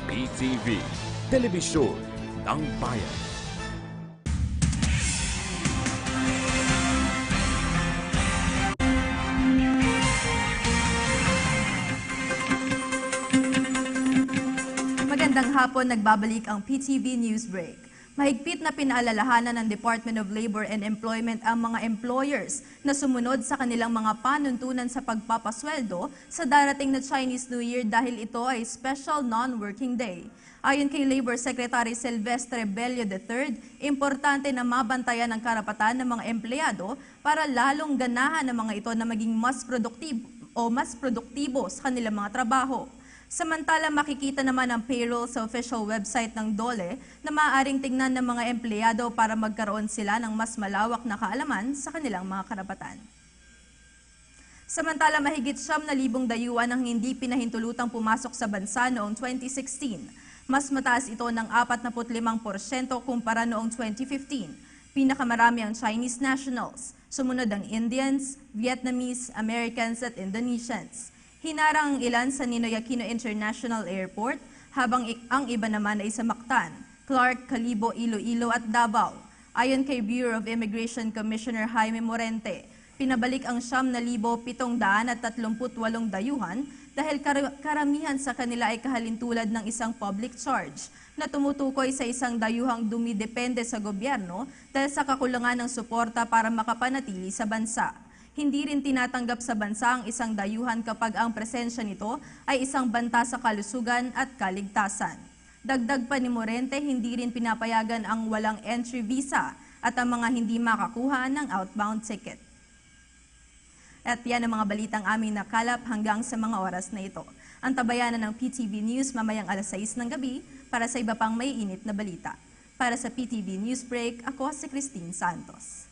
PTV, Telebisyon ng Bayan. Magandang hapon, nagbabalik ang PTV News Break. Mahigpit na pinaalalahanan ng Department of Labor and Employment ang mga employers na sumunod sa kanilang mga panuntunan sa pagpapasweldo sa darating na Chinese New Year dahil ito ay special non-working day. Ayon kay Labor Secretary Silvestre Bello III, importante na mabantayan ang karapatan ng mga empleyado para lalong ganahan ng mga ito na maging mas produktibo sa kanilang mga trabaho. Samantala, makikita naman ang payroll sa official website ng DOLE na maaaring tingnan ng mga empleyado para magkaroon sila ng mas malawak na kaalaman sa kanilang mga karapatan. Samantala, mahigit 9,000 dayuhan ang hindi pinahintulutang pumasok sa bansa noong 2016. Mas mataas ito ng 45% kumpara noong 2015. Pinakamarami ang Chinese nationals, sumunod ang Indians, Vietnamese, Americans at Indonesians. Hinarang ang ilan sa Ninoy Aquino International Airport, habang ang iba naman ay sa Mactan, Clark, Calibo, Iloilo at Davao. Ayon kay Bureau of Immigration Commissioner Jaime Morente, pinabalik ang 9,738 dayuhan dahil karamihan sa kanila ay kahalintulad ng isang public charge na tumutukoy sa isang dayuhang dumidepende sa gobyerno dahil sa kakulangan ng suporta para makapanatili sa bansa. Hindi rin tinatanggap sa bansa ang isang dayuhan kapag ang presensya nito ay isang banta sa kalusugan at kaligtasan. Dagdag pa ni Morente, hindi rin pinapayagan ang walang entry visa at ang mga hindi makakuha ng outbound ticket. At yan ang mga balitang aming nakalap hanggang sa mga oras na ito. Ang tabayanan ng PTV News mamayang alas 6 ng gabi para sa iba pang may init na balita. Para sa PTV News Break, ako si Christine Santos.